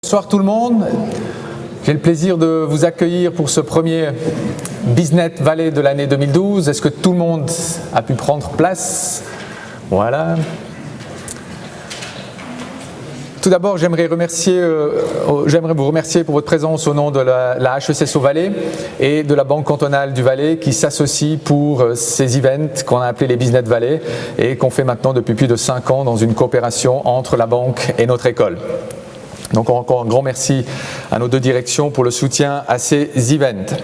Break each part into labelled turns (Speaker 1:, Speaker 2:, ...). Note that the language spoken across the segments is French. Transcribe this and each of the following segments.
Speaker 1: Bonsoir tout le monde, j'ai le plaisir de vous accueillir pour ce premier Business Valley de l'année 2012. Est-ce que tout le monde a pu prendre place? Voilà. Tout d'abord, j'aimerais vous remercier pour votre présence au nom de la HECSO Valais et de la Banque cantonale du Valais qui s'associent pour ces events qu'on a appelés les Business Valley et qu'on fait maintenant depuis plus de 5 ans dans une coopération entre la banque et notre école. Donc encore un grand merci à nos deux directions pour le soutien à ces events.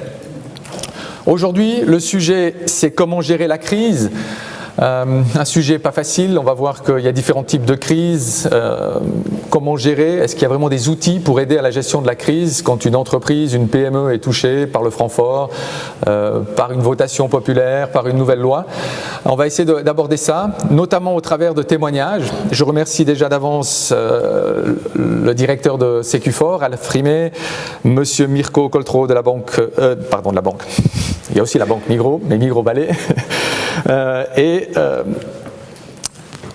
Speaker 1: Aujourd'hui, le sujet, c'est comment gérer la crise. Un sujet pas facile, on va voir qu'il y a différents types de crises. Comment gérer? Est-ce qu'il y a vraiment des outils pour aider à la gestion de la crise quand une entreprise, une PME est touchée par le franc fort, par une votation populaire, par une nouvelle loi? On va essayer d'aborder ça, notamment au travers de témoignages. Je remercie déjà d'avance le directeur de Sécufor, Alain Frimé, Monsieur Mirko Coltro de la banque, de la banque. Il y a aussi la banque Migros, mais Migros Valais. Et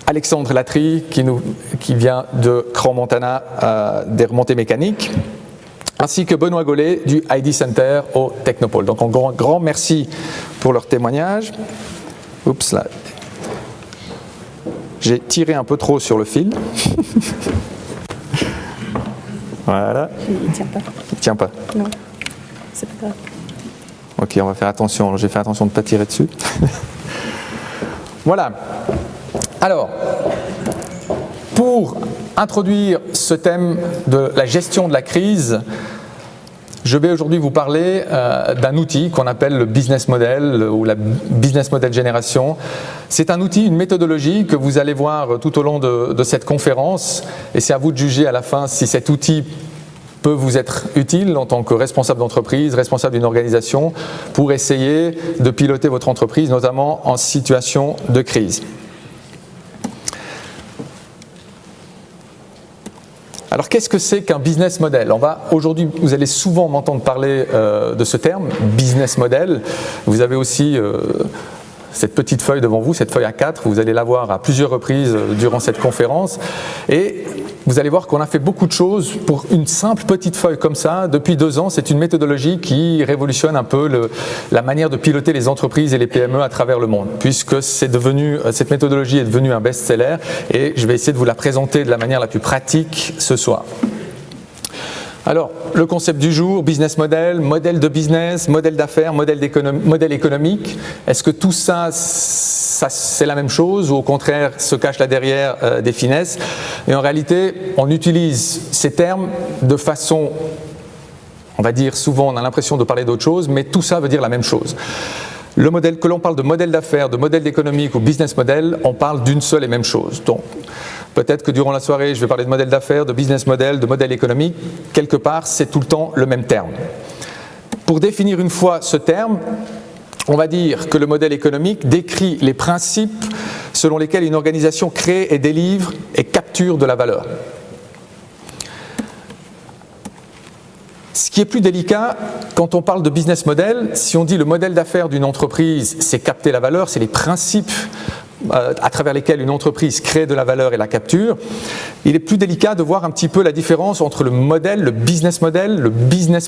Speaker 1: Alexandre Latry qui vient de Crans-Montana des remontées mécaniques, ainsi que Benoît Gollet du ID Center au Technopole. Donc un grand merci pour leur témoignage. Oups là, j'ai tiré un peu trop sur le fil. Voilà.
Speaker 2: Il ne tient pas.
Speaker 1: Il ne tient pas.
Speaker 2: Non, c'est pas grave.
Speaker 1: Ok, on va faire attention. J'ai fait attention de ne pas tirer dessus. Voilà. Alors, pour introduire ce thème de la gestion de la crise, je vais aujourd'hui vous parler d'un outil qu'on appelle le business model ou la business model génération. C'est un outil, une méthodologie que vous allez voir tout au long de cette conférence et c'est à vous de juger à la fin si cet outil peut vous être utile en tant que responsable d'entreprise, responsable d'une organisation pour essayer de piloter votre entreprise, notamment en situation de crise. Alors qu'est-ce que c'est qu'un business model? Aujourd'hui, vous allez souvent m'entendre parler de ce terme, business model. Vous avez aussi cette petite feuille devant vous, cette feuille A4, vous allez la voir à plusieurs reprises durant cette conférence. Et vous allez voir qu'on a fait beaucoup de choses pour une simple petite feuille comme ça. Depuis 2 ans, c'est une méthodologie qui révolutionne un peu la manière de piloter les entreprises et les PME à travers le monde, puisque cette méthodologie est devenue un best-seller et je vais essayer de vous la présenter de la manière la plus pratique ce soir. Alors, le concept du jour, business model, modèle de business, modèle d'affaires, modèle économique. Est-ce que tout ça c'est la même chose ou au contraire se cache là derrière des finesses? Et en réalité, on utilise ces termes de façon, on va dire souvent on a l'impression de parler d'autre chose, mais tout ça veut dire la même chose. Le modèle, que l'on parle de modèle d'affaires, de modèle économique ou business model, on parle d'une seule et même chose. Donc, peut-être que durant la soirée, je vais parler de modèle d'affaires, de business model, de modèle économique. Quelque part, c'est tout le temps le même terme. Pour définir une fois ce terme, on va dire que le modèle économique décrit les principes selon lesquels une organisation crée et délivre et capture de la valeur. Ce qui est plus délicat, quand on parle de business model, si on dit le modèle d'affaires d'une entreprise, c'est capter la valeur, c'est les principes à travers lesquels une entreprise crée de la valeur et la capture, il est plus délicat de voir un petit peu la différence entre le modèle, le business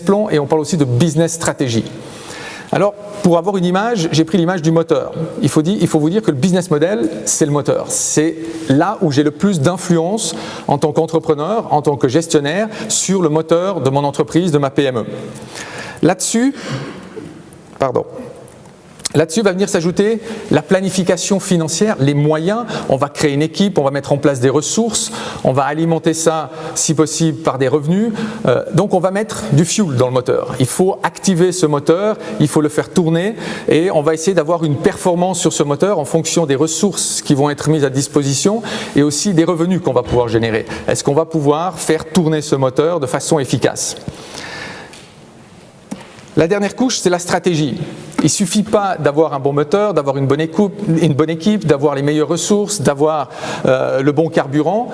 Speaker 1: plan, et on parle aussi de business stratégie. Alors, pour avoir une image, j'ai pris l'image du moteur. Il faut vous dire que le business model, c'est le moteur. C'est là où j'ai le plus d'influence en tant qu'entrepreneur, en tant que gestionnaire, sur le moteur de mon entreprise, de ma PME. Là-dessus va venir s'ajouter la planification financière, les moyens. On va créer une équipe, on va mettre en place des ressources, on va alimenter ça, si possible, par des revenus. Donc on va mettre du fuel dans le moteur. Il faut activer ce moteur, il faut le faire tourner et on va essayer d'avoir une performance sur ce moteur en fonction des ressources qui vont être mises à disposition et aussi des revenus qu'on va pouvoir générer. Est-ce qu'on va pouvoir faire tourner ce moteur de façon efficace? La dernière couche, c'est la stratégie. Il ne suffit pas d'avoir un bon moteur, d'avoir une bonne équipe, d'avoir les meilleures ressources, d'avoir le bon carburant.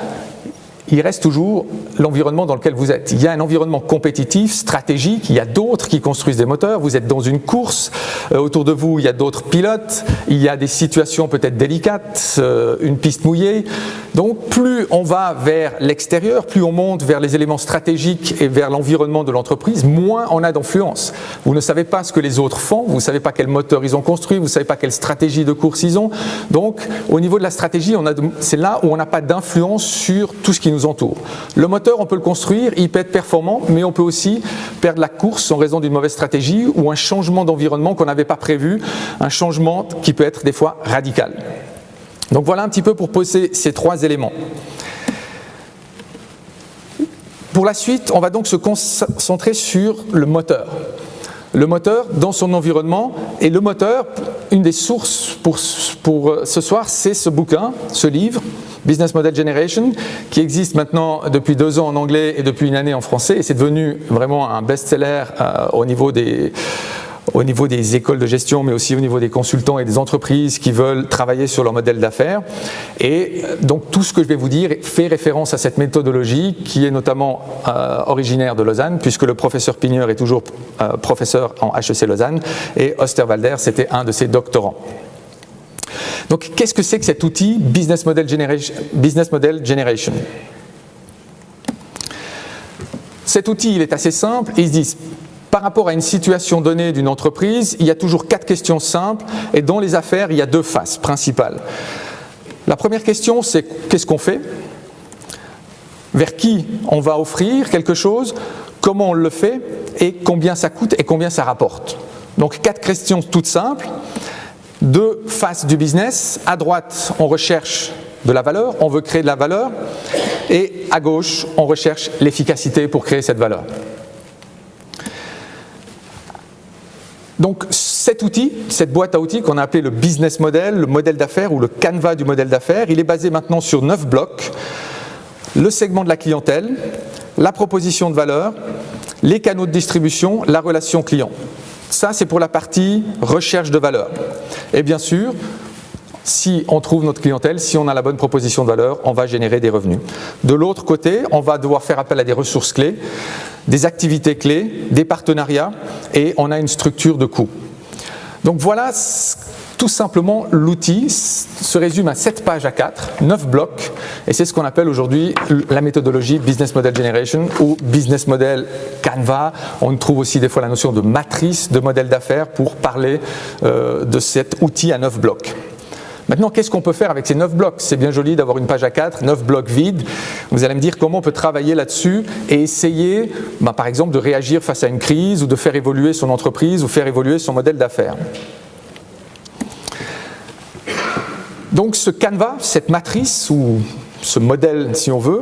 Speaker 1: Il reste toujours l'environnement dans lequel vous êtes. Il y a un environnement compétitif, stratégique, il y a d'autres qui construisent des moteurs, vous êtes dans une course, autour de vous il y a d'autres pilotes, il y a des situations peut-être délicates, une piste mouillée. Donc plus on va vers l'extérieur, plus on monte vers les éléments stratégiques et vers l'environnement de l'entreprise, moins on a d'influence. Vous ne savez pas ce que les autres font, vous ne savez pas quel moteur ils ont construit, vous ne savez pas quelle stratégie de course ils ont. Donc au niveau de la stratégie, c'est là où on n'a pas d'influence sur tout ce qui nous entoure. Le moteur, on peut le construire, il peut être performant, mais on peut aussi perdre la course en raison d'une mauvaise stratégie ou un changement d'environnement qu'on n'avait pas prévu, un changement qui peut être des fois radical. Donc voilà un petit peu pour poser ces trois éléments. Pour la suite, on va donc se concentrer sur le moteur. Le moteur dans son environnement, et le moteur, une des sources pour ce soir, c'est ce bouquin, ce livre, Business Model Generation, qui existe maintenant depuis 2 ans en anglais et depuis une année en français, et c'est devenu vraiment un best-seller au niveau des écoles de gestion, mais aussi au niveau des consultants et des entreprises qui veulent travailler sur leur modèle d'affaires. Et donc tout ce que je vais vous dire fait référence à cette méthodologie qui est notamment originaire de Lausanne, puisque le professeur Pigneur est toujours professeur en HEC Lausanne, et Osterwalder, c'était un de ses doctorants. Donc qu'est-ce que c'est que cet outil Business Model Generation? Cet outil, il est assez simple, il se dit: par rapport à une situation donnée d'une entreprise, il y a toujours 4 questions simples, et dans les affaires, il y a 2 phases principales. La première question, c'est qu'est-ce qu'on fait? Vers qui on va offrir quelque chose? Comment on le fait? Et combien ça coûte et combien ça rapporte? Donc 4 questions toutes simples. 2 faces du business. À droite, on recherche de la valeur, on veut créer de la valeur. Et à gauche, on recherche l'efficacité pour créer cette valeur. Donc cet outil, cette boîte à outils qu'on a appelé le business model, le modèle d'affaires ou le canevas du modèle d'affaires, il est basé maintenant sur 9 blocs. Le segment de la clientèle, la proposition de valeur, les canaux de distribution, la relation client. Ça, c'est pour la partie recherche de valeur. Et bien sûr, si on trouve notre clientèle, si on a la bonne proposition de valeur, on va générer des revenus. De l'autre côté, on va devoir faire appel à des ressources clés, des activités clés, des partenariats, et on a une structure de coûts. Donc voilà, tout simplement, l'outil se résume à 7 pages à 4, 9 blocs, et c'est ce qu'on appelle aujourd'hui la méthodologie Business Model Generation ou Business Model Canva. On trouve aussi des fois la notion de matrice de modèle d'affaires pour parler de cet outil à 9 blocs. Maintenant, qu'est-ce qu'on peut faire avec ces 9 blocs? C'est bien joli d'avoir une page à 4, 9 blocs vides. Vous allez me dire comment on peut travailler là-dessus et essayer, par exemple, de réagir face à une crise ou de faire évoluer son entreprise ou faire évoluer son modèle d'affaires. Donc ce canevas, cette matrice ou ce modèle, si on veut,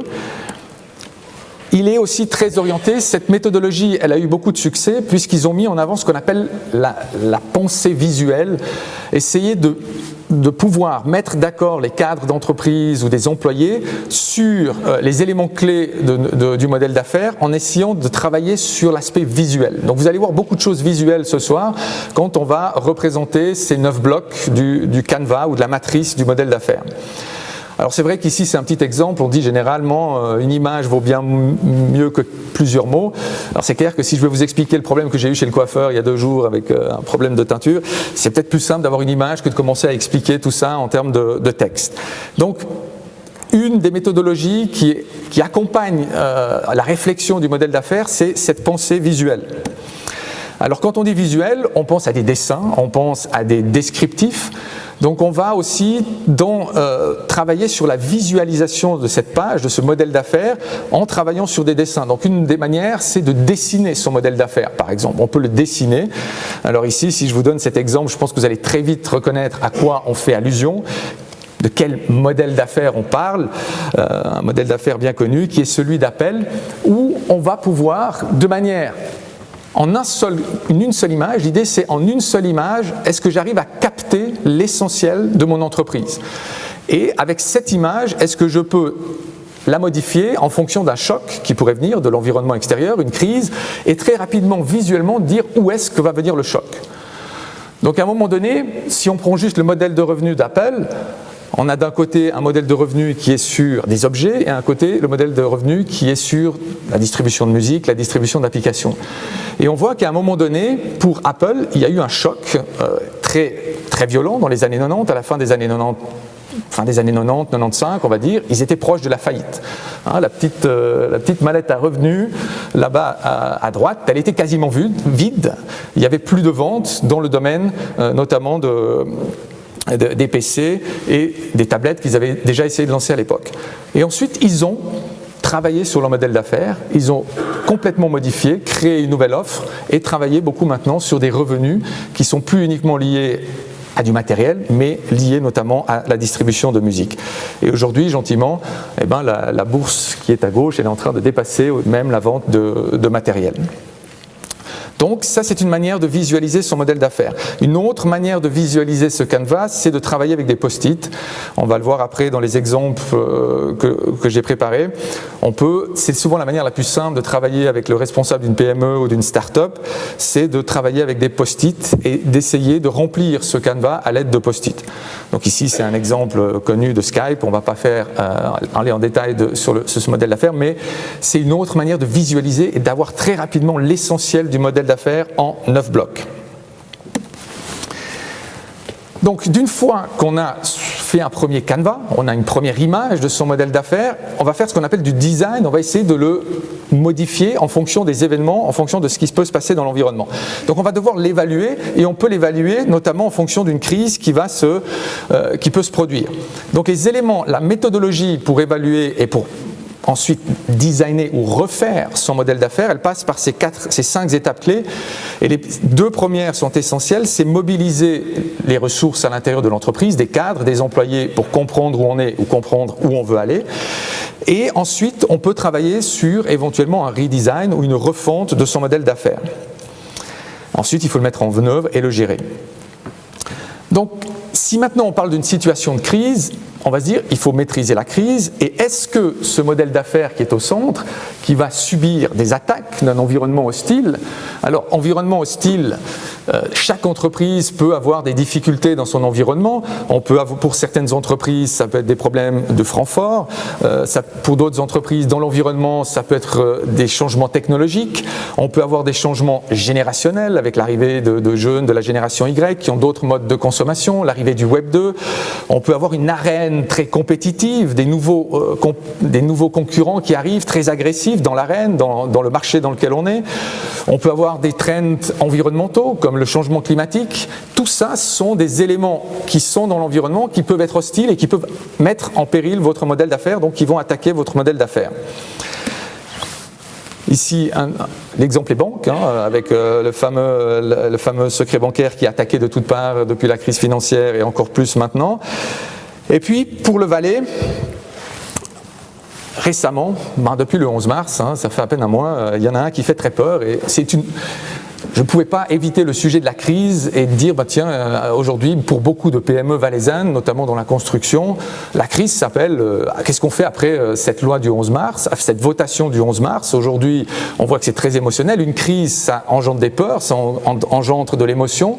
Speaker 1: il est aussi très orienté. Cette méthodologie, elle a eu beaucoup de succès puisqu'ils ont mis en avant ce qu'on appelle la pensée visuelle, essayer de pouvoir mettre d'accord les cadres d'entreprise ou des employés sur les éléments clés du modèle d'affaires en essayant de travailler sur l'aspect visuel. Donc vous allez voir beaucoup de choses visuelles ce soir quand on va représenter ces 9 blocs du canevas ou de la matrice du modèle d'affaires. Alors c'est vrai qu'ici c'est un petit exemple, on dit généralement une image vaut bien mieux que plusieurs mots. Alors c'est clair que si je vais vous expliquer le problème que j'ai eu chez le coiffeur il y a 2 jours avec un problème de teinture, c'est peut-être plus simple d'avoir une image que de commencer à expliquer tout ça en termes de texte. Donc une des méthodologies qui accompagne la réflexion du modèle d'affaires, c'est cette pensée visuelle. Alors quand on dit visuel, on pense à des dessins, on pense à des descriptifs. Donc on va aussi travailler sur la visualisation de cette page, de ce modèle d'affaires, en travaillant sur des dessins. Donc une des manières, c'est de dessiner son modèle d'affaires, par exemple. On peut le dessiner. Alors ici, si je vous donne cet exemple, je pense que vous allez très vite reconnaître à quoi on fait allusion. De quel modèle d'affaires on parle, un modèle d'affaires bien connu, qui est celui d'Apple, où on va pouvoir, de manière... En une seule image, l'idée c'est en une seule image, est-ce que j'arrive à capter l'essentiel de mon entreprise? Et avec cette image, est-ce que je peux la modifier en fonction d'un choc qui pourrait venir de l'environnement extérieur, une crise, et très rapidement, visuellement, dire où est-ce que va venir le choc? Donc à un moment donné, si on prend juste le modèle de revenu d'Apple, on a d'un côté un modèle de revenu qui est sur des objets et un côté le modèle de revenu qui est sur la distribution de musique, la distribution d'applications. Et on voit qu'à un moment donné, pour Apple, il y a eu un choc très, très violent dans les années 90, à la fin des années 90, fin des années 90, 95, on va dire, ils étaient proches de la faillite. Hein, la petite mallette à revenus, là-bas à droite, elle était quasiment vide. Il n'y avait plus de ventes dans le domaine, notamment des PC et des tablettes qu'ils avaient déjà essayé de lancer à l'époque. Et ensuite, ils ont travaillé sur leur modèle d'affaires, ils ont complètement modifié, créé une nouvelle offre et travaillé beaucoup maintenant sur des revenus qui sont plus uniquement liés à du matériel, mais liés notamment à la distribution de musique. Et aujourd'hui, gentiment, eh ben, la bourse qui est à gauche, elle est en train de dépasser même la vente de matériel. Donc ça, c'est une manière de visualiser son modèle d'affaires. Une autre manière de visualiser ce canevas, c'est de travailler avec des post-it. On va le voir après dans les exemples que j'ai préparés. C'est souvent la manière la plus simple de travailler avec le responsable d'une PME ou d'une start-up, c'est de travailler avec des post-it et d'essayer de remplir ce canevas à l'aide de post-it. Donc ici, c'est un exemple connu de Skype. On ne va pas aller en détail sur ce modèle d'affaires, mais c'est une autre manière de visualiser et d'avoir très rapidement l'essentiel du modèle d'affaires en 9 blocs. Donc d'une fois qu'on a fait un premier canevas, on a une première image de son modèle d'affaires, on va faire ce qu'on appelle du design, on va essayer de le modifier en fonction des événements, en fonction de ce qui peut se passer dans l'environnement. Donc on va devoir l'évaluer et on peut l'évaluer notamment en fonction d'une crise qui peut se produire. Donc les éléments, la méthodologie pour évaluer et pour ensuite designer ou refaire son modèle d'affaires, elle passe par ces 5 étapes clés. Et les 2 premières sont essentielles, c'est mobiliser les ressources à l'intérieur de l'entreprise, des cadres, des employés pour comprendre où on est ou comprendre où on veut aller. Et ensuite, on peut travailler sur éventuellement un redesign ou une refonte de son modèle d'affaires. Ensuite, il faut le mettre en œuvre et le gérer. Donc, si maintenant on parle d'une situation de crise, on va se dire il faut maîtriser la crise et est-ce que ce modèle d'affaires qui est au centre, qui va subir des attaques d'un environnement hostile, alors environnement hostile, chaque entreprise peut avoir des difficultés dans son environnement, pour certaines entreprises ça peut être des problèmes de Francfort, pour d'autres entreprises dans l'environnement ça peut être des changements technologiques, on peut avoir des changements générationnels avec l'arrivée de jeunes de la génération Y qui ont d'autres modes de consommation, l'arrivée du Web 2, on peut avoir une arène très compétitive, des nouveaux concurrents qui arrivent très agressifs dans l'arène, dans le marché dans lequel on est. On peut avoir des trends environnementaux comme le changement climatique. Tout ça sont des éléments qui sont dans l'environnement, qui peuvent être hostiles et qui peuvent mettre en péril votre modèle d'affaires, donc qui vont attaquer votre modèle d'affaires. Ici, l'exemple est banque, avec le fameux secret bancaire qui est attaqué de toutes parts depuis la crise financière et encore plus maintenant. Et puis, pour le Valais, récemment, depuis le 11 mars, ça fait à peine un mois, il y en a un qui fait très peur. Et je ne pouvais pas éviter le sujet de la crise et de dire, tiens, aujourd'hui, pour beaucoup de PME valaisannes, notamment dans la construction, la crise s'appelle, qu'est-ce qu'on fait après cette loi du 11 mars, cette votation du 11 mars? Aujourd'hui, on voit que c'est très émotionnel. Une crise, ça engendre des peurs, ça engendre de l'émotion.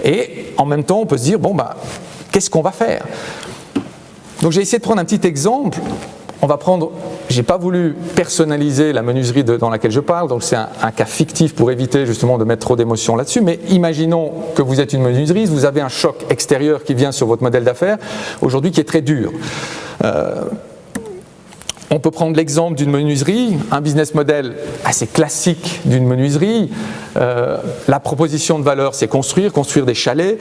Speaker 1: Et en même temps, on peut se dire, qu'est-ce qu'on va faire? Donc j'ai essayé de prendre un petit exemple. J'ai pas voulu personnaliser la menuiserie dans laquelle je parle, donc c'est un cas fictif pour éviter justement de mettre trop d'émotions là-dessus, mais imaginons que vous êtes une menuiserie, vous avez un choc extérieur qui vient sur votre modèle d'affaires, aujourd'hui qui est très dur. On peut prendre l'exemple d'une menuiserie, un business model assez classique d'une menuiserie. La proposition de valeur, c'est construire des chalets.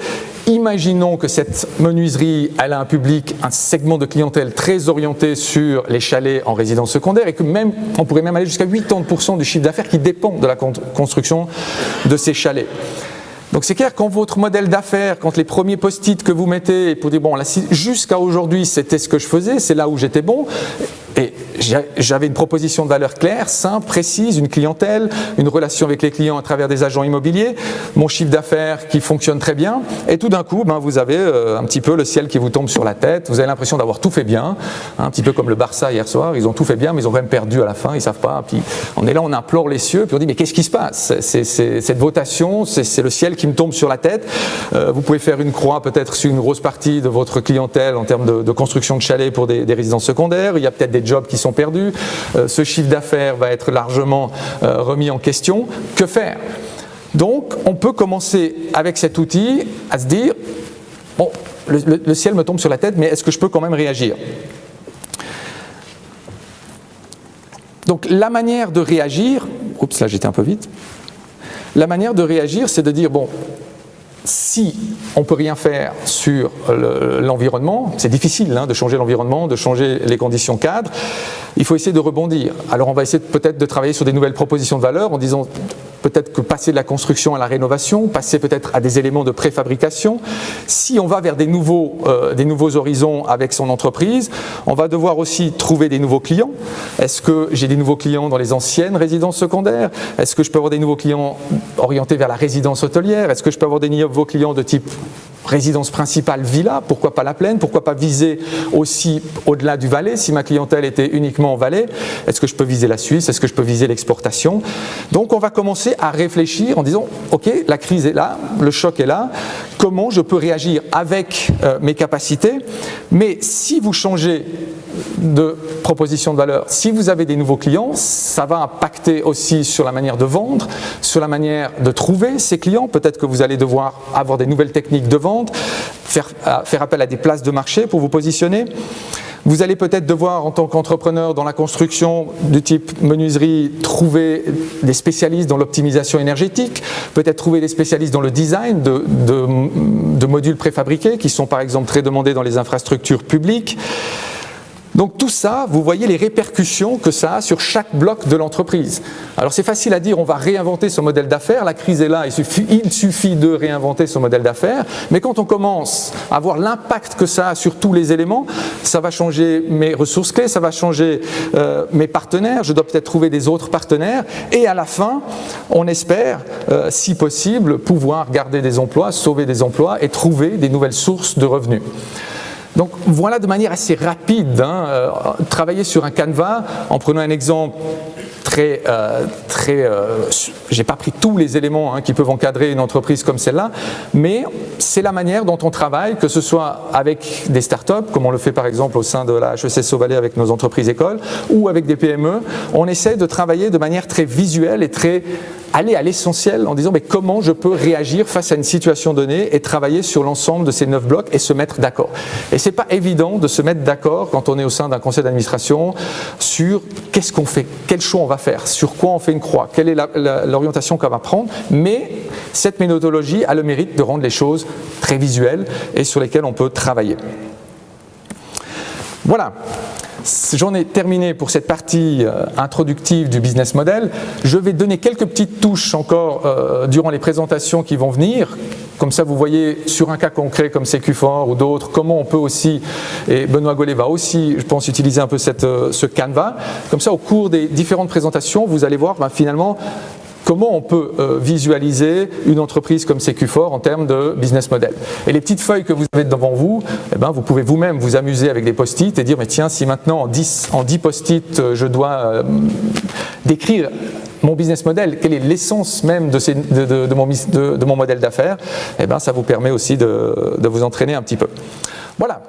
Speaker 1: Imaginons que cette menuiserie, elle a un public, un segment de clientèle très orienté sur les chalets en résidence secondaire et que on pourrait même aller jusqu'à 80% du chiffre d'affaires qui dépend de la construction de ces chalets. Donc c'est clair, quand votre modèle d'affaires, quand les premiers post-it que vous mettez pour dire jusqu'à aujourd'hui c'était ce que je faisais, c'est là où j'étais bon, et j'avais une proposition de valeur claire, simple, précise, une clientèle, une relation avec les clients à travers des agents immobiliers, mon chiffre d'affaires qui fonctionne très bien, et tout d'un coup vous avez un petit peu le ciel qui vous tombe sur la tête, vous avez l'impression d'avoir tout fait bien, un petit peu comme le Barça hier soir, ils ont tout fait bien mais ils ont quand même perdu à la fin, ils ne savent pas, puis on est là, on implore les cieux, puis on dit mais qu'est-ce qui se passe? Cette votation, c'est le ciel qui me tombe sur la tête. Vous pouvez faire une croix peut-être sur une grosse partie de votre clientèle en termes de construction de chalets pour des résidences secondaires. Il y a peut-être des jobs qui sont perdus. Ce chiffre d'affaires va être largement remis en question. Que faire? Donc, on peut commencer avec cet outil à se dire, le ciel me tombe sur la tête, mais est-ce que je peux quand même réagir? Donc la manière de réagir, oups là j'étais un peu vite, la manière de réagir c'est de dire bon, si on ne peut rien faire sur l'environnement, c'est difficile de changer l'environnement, de changer les conditions cadres, il faut essayer de rebondir. Alors on va essayer peut-être de travailler sur des nouvelles propositions de valeur en disant peut-être que passer de la construction à la rénovation, passer peut-être à des éléments de préfabrication. Si on va vers des nouveaux horizons avec son entreprise, on va devoir aussi trouver des nouveaux clients. Est-ce que j'ai des nouveaux clients dans les anciennes résidences secondaires? Est-ce que je peux avoir des nouveaux clients orientés vers la résidence hôtelière? Est-ce que je peux avoir des nouveaux clients de type résidence principale, villa, pourquoi pas la plaine, pourquoi pas viser aussi au-delà du Valais, si ma clientèle était uniquement en Valais, est-ce que je peux viser la Suisse, est-ce que je peux viser l'exportation? Donc on va commencer à réfléchir en disant, ok, la crise est là, le choc est là, comment je peux réagir avec mes capacités, mais si vous changez de proposition de valeur, si vous avez des nouveaux clients, ça va impacter aussi sur la manière de vendre, sur la manière de trouver ces clients, peut-être que vous allez devoir avoir des nouvelles techniques de vente, faire appel à des places de marché pour vous positionner. Vous allez peut-être devoir, en tant qu'entrepreneur dans la construction du type menuiserie, trouver des spécialistes dans l'optimisation énergétique, peut-être trouver des spécialistes dans le design de modules préfabriqués qui sont par exemple très demandés dans les infrastructures publiques. Donc tout ça, vous voyez les répercussions que ça a sur chaque bloc de l'entreprise. Alors c'est facile à dire, on va réinventer son modèle d'affaires, la crise est là, il suffit de réinventer son modèle d'affaires, mais quand on commence à voir l'impact que ça a sur tous les éléments, ça va changer mes ressources clés, ça va changer mes partenaires, je dois peut-être trouver des autres partenaires, et à la fin, on espère, si possible, pouvoir garder des emplois, sauver des emplois et trouver des nouvelles sources de revenus. Donc voilà de manière assez rapide, travailler sur un canevas en prenant un exemple j'ai pas pris tous les éléments qui peuvent encadrer une entreprise comme celle-là, mais c'est la manière dont on travaille, que ce soit avec des startups, comme on le fait par exemple au sein de la HEC Valais avec nos entreprises écoles, ou avec des PME, on essaie de travailler de manière très visuelle et très aller à l'essentiel en disant mais comment je peux réagir face à une situation donnée et travailler sur l'ensemble de ces 9 blocs et se mettre d'accord. Et c'est pas évident de se mettre d'accord quand on est au sein d'un conseil d'administration sur qu'est-ce qu'on fait, quel choix on va faire, sur quoi on fait une croix, quelle est l'orientation qu'on va prendre, mais cette méthodologie a le mérite de rendre les choses très visuelles et sur lesquelles on peut travailler. Voilà. J'en ai terminé pour cette partie introductive du business model. Je vais donner quelques petites touches encore durant les présentations qui vont venir. Comme ça, vous voyez sur un cas concret comme Sécufor ou d'autres, comment on peut aussi, et Benoît Gollet va aussi, je pense, utiliser un peu ce canevas. Comme ça, au cours des différentes présentations, vous allez voir finalement comment on peut visualiser une entreprise comme Sécufor en termes de business model. Et les petites feuilles que vous avez devant vous, vous pouvez vous-même vous amuser avec des post-it et dire mais tiens, si maintenant en 10 post-it je dois décrire mon business model, quelle est l'essence même de mon modèle d'affaires, ça vous permet aussi de vous entraîner un petit peu. Voilà.